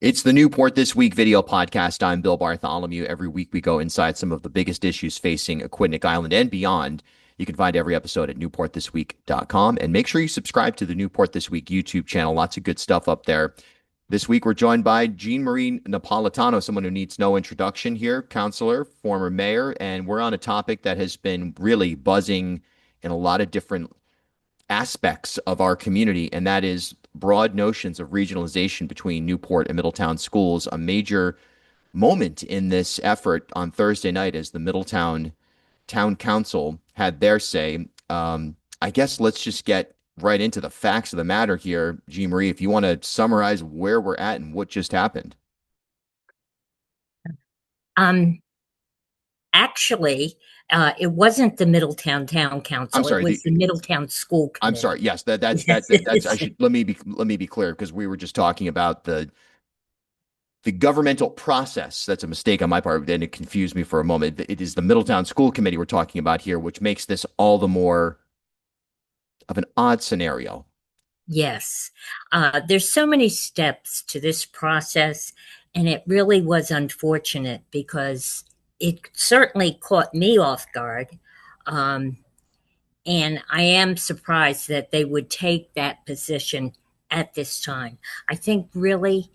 It's the Newport This Week video podcast. I'm Bill Bartholomew. Every week we go inside some of the biggest issues facing Aquidneck Island and beyond. You can find every episode at newportthisweek.com and make sure you subscribe to the Newport This Week YouTube channel. Lots of good stuff up there. This week we're joined by Jeanne Napolitano, someone who needs no introduction here, councilor, former mayor, and we're on a topic that has been really buzzing in a lot of different aspects of our community, and that is broad notions of regionalization between Newport and Middletown schools. A major moment in this effort on Thursday night as the Middletown Town Council had their say. I guess let's just get right into the facts of the matter here. Jean Marie, if you want to summarize where we're at and what just happened. Um, actually, it wasn't the Middletown Town I'm Council. It sorry. was the Middletown School I'm Committee. sorry. Yes, that's I should let me be clear because we were just talking about the governmental process. That's a mistake on my part. Then it confused me for a moment. It is the Middletown School Committee we're talking about here, which makes this all the more of an odd scenario. Yes. There's so many steps to this process, and it really was unfortunate because it certainly caught me off guard. Um, and I am surprised that they would take that position at this time. I think really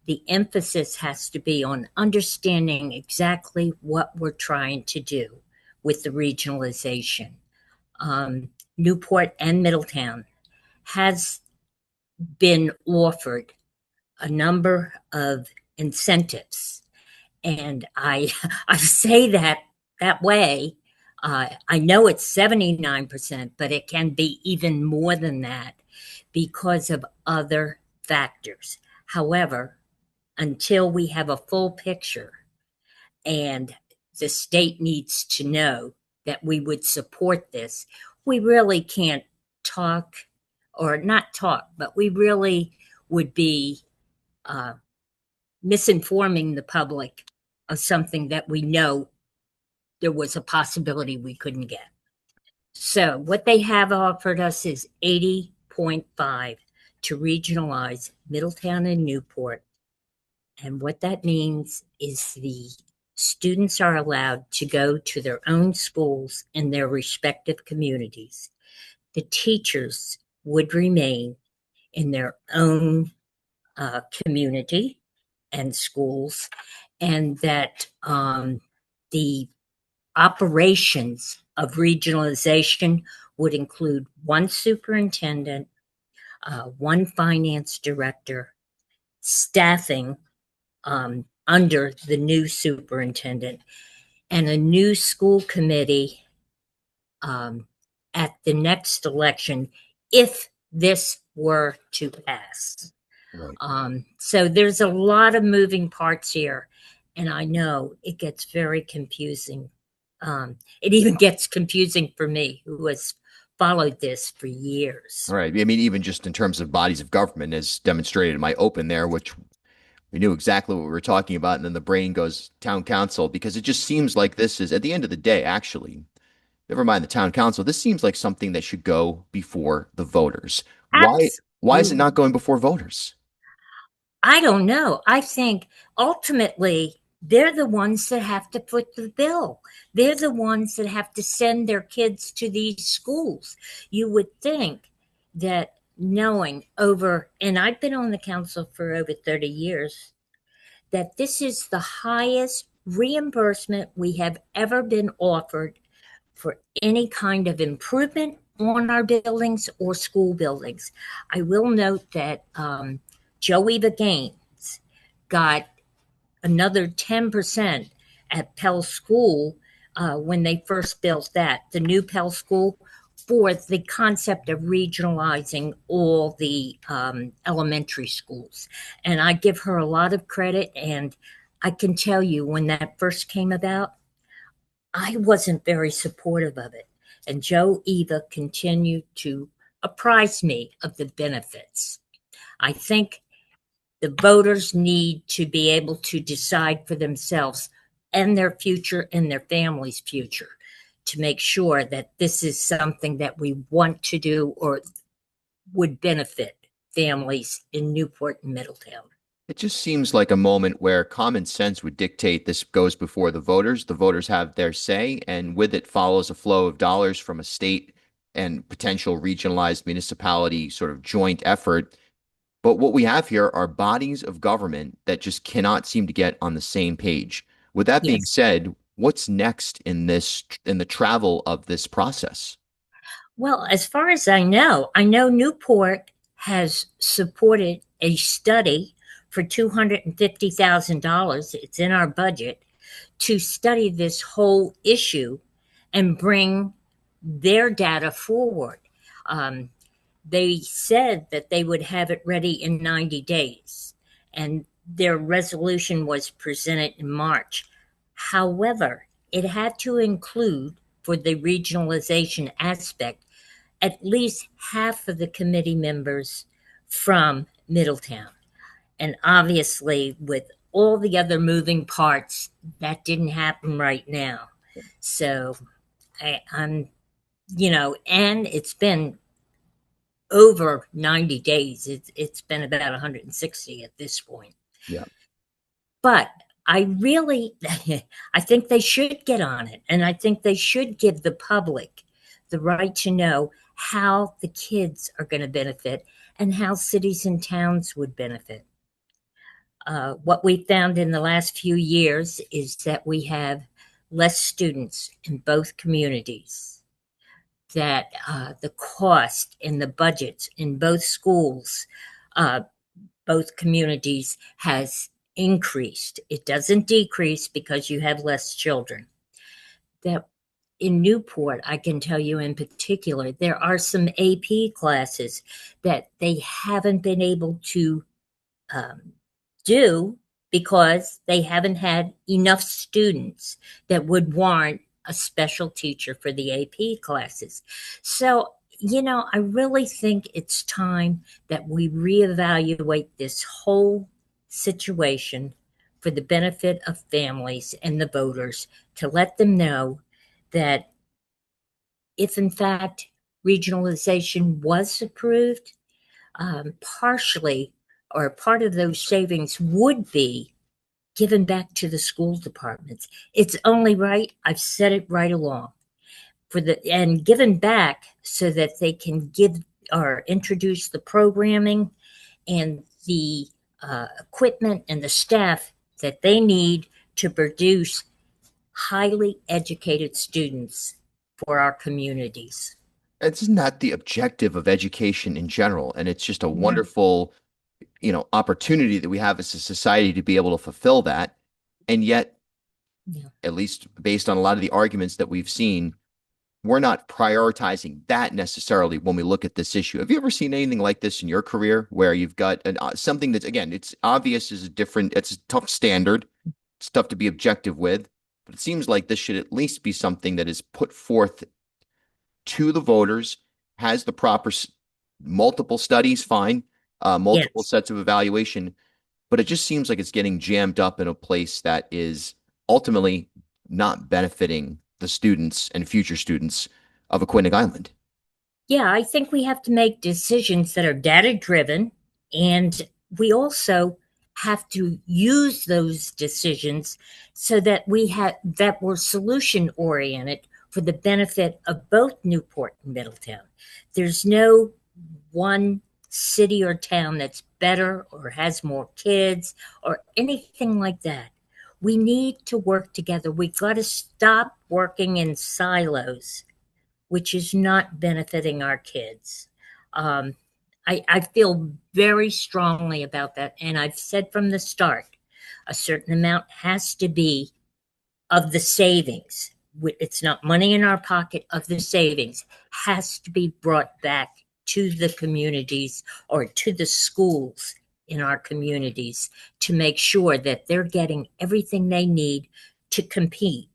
the emphasis has to be on understanding exactly what we're trying to do with the regionalization. Newport and Middletown has been offered a number of incentives. And I say that way. I know it's 79%, but it can be even more than that because of other factors. However, until we have a full picture and the state needs to know that we would support this, we really can't talk or not talk, but we really would be uh, misinforming the public of something that we know there was a possibility we couldn't get. So what they have offered us is 80.5 to regionalize Middletown and Newport. And what that means is the students are allowed to go to their own schools in their respective communities. The teachers would remain in their own community and schools, and that the operations of regionalization would include one superintendent, one finance director, staffing under the new superintendent, and a new school committee at the next election if this were to pass. Right. So there's a lot of moving parts here, and I know it gets very confusing. It even gets confusing for me, who has followed this for years. All right. I mean, even just in terms of bodies of government, as demonstrated in my open there, which we knew exactly what we were talking about, and then the brain goes town council because it just seems like this is at the end of the day, actually, never mind the town council, this seems like something that should go before the voters. Why is it not Absolutely. going before voters? I don't know. I think ultimately they're the ones that have to foot the bill. They're the ones that have to send their kids to these schools. You would think that knowing over, and I've been on the council for over 30 years, that this is the highest reimbursement we have ever been offered for any kind of improvement on our buildings or school buildings. I will note that Joe Eva Gaines got another 10% at Pell School when they first built that, the new Pell School, for the concept of regionalizing all the elementary schools. And I give her a lot of credit. And I can tell you, when that first came about, I wasn't very supportive of it. And Joe Eva continued to apprise me of the benefits. I think the voters need to be able to decide for themselves and their future and their family's future to make sure that this is something that we want to do or would benefit families in Newport and Middletown. It just seems like a moment where common sense would dictate this goes before the voters. The voters have their say, and with it follows a flow of dollars from a state and potential regionalized municipality sort of joint effort. But what we have here are bodies of government that just cannot seem to get on the same page. With that being Yes. said, what's next in the travel of this process? Well, as far as I know Newport has supported a study for $250,000. It's in our budget to study this whole issue and bring their data forward. Um, they said that they would have it ready in 90 days, and their resolution was presented in March. However, it had to include, for the regionalization aspect, at least half of the committee members from Middletown. And obviously, with all the other moving parts, that didn't happen right now. So I'm, and it's been over 90 days. It's been about 160 at this point. Yeah. But I really, I think they should get on it. And I think they should give the public the right to know how the kids are going to benefit and how cities and towns would benefit. What we found in the last few years is that we have less students in both communities, that the cost and the budgets in both schools, uh, both communities, has increased. It doesn't decrease because you have less children. That in Newport, I can tell you in particular, there are some AP classes that they haven't been able to um, do because they haven't had enough students that would warrant a special teacher for the AP classes. So, I really think it's time that we reevaluate this whole situation for the benefit of families and the voters, to let them know that if in fact regionalization was approved, partially or part of those savings would be given back to the school departments. It's only right. I've said it right along, and given back so that they can give or introduce the programming and the equipment and the staff that they need to produce highly educated students for our communities. It's not the objective of education in general, and it's just a Yeah. wonderful, opportunity that we have as a society to be able to fulfill that. And yet, Yeah. at least based on a lot of the arguments that we've seen, we're not prioritizing that necessarily when we look at this issue. Have you ever seen anything like this in your career where you've got something that's, again, it's obvious is a different, it's a tough standard. It's tough to be objective with, but it seems like this should at least be something that is put forth to the voters, has the proper multiple studies, fine, multiple Yes. sets of evaluation, but it just seems like it's getting jammed up in a place that is ultimately not benefiting the students and future students of Aquidneck Island. Yeah, I think we have to make decisions that are data driven, and we also have to use those decisions so that we're solution oriented for the benefit of both Newport and Middletown. There's no one city or town that's better or has more kids or anything like that. We need to work together. We've got to stop working in silos, which is not benefiting our kids. Um, I feel very strongly about that. And I've said from the start, a certain amount has to be of the savings. It's not money in our pocket, of the savings has to be brought back to the communities or to the schools in our communities to make sure that they're getting everything they need to compete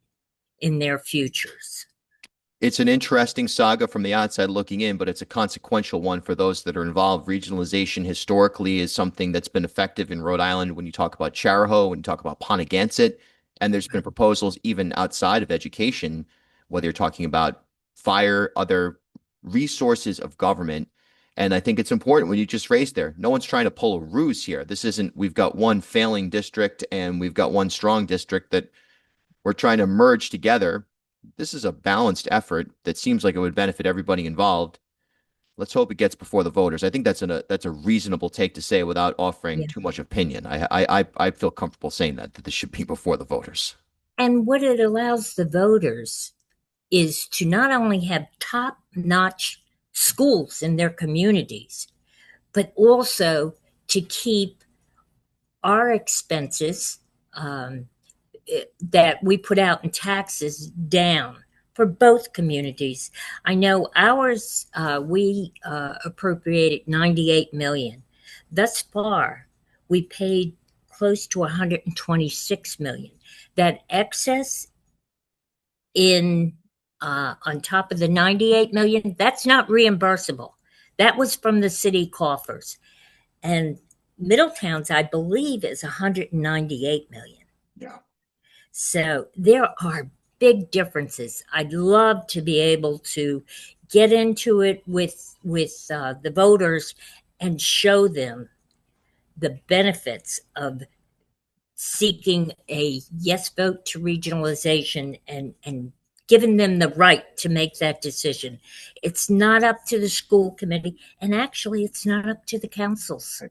in their futures. It's an interesting saga from the outside looking in, but it's a consequential one for those that are involved. Regionalization historically is something that's been effective in Rhode Island when you talk about Charahoe, when you talk about Pontiac, and there's been proposals even outside of education, whether you're talking about fire, other resources of government. And I think it's important when you just raised there. No one's trying to pull a ruse here. This isn't, we've got one failing district and we've got one strong district that we're trying to merge together. This is a balanced effort that seems like it would benefit everybody involved. Let's hope it gets before the voters. I think that's a reasonable take to say without offering Yeah. too much opinion. I feel comfortable saying that this should be before the voters. And what it allows the voters is to not only have top notch schools in their communities, but also to keep our expenses um, that we put out in taxes down for both communities. I know ours, we appropriated 98 million. Thus far, we paid close to 126 million. That excess in on top of the 98 million, that's not reimbursable. That was from the city coffers. And Middletown's, I believe, is 198 million. Yeah. So there are big differences. I'd love to be able to get into it with the voters and show them the benefits of seeking a yes vote to regionalization and giving them the right to make that decision. It's not up to the school committee, and actually, it's not up to the councils.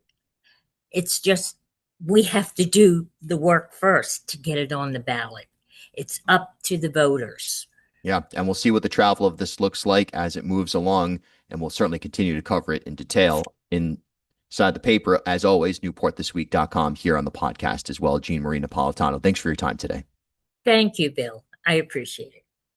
It's just we have to do the work first to get it on the ballot. It's up to the voters. Yeah, and we'll see what the travel of this looks like as it moves along, and we'll certainly continue to cover it in detail inside the paper, as always, newportthisweek.com here on the podcast as well. Jeanne Marie Napolitano, thanks for your time today. Thank you, Bill. I appreciate it.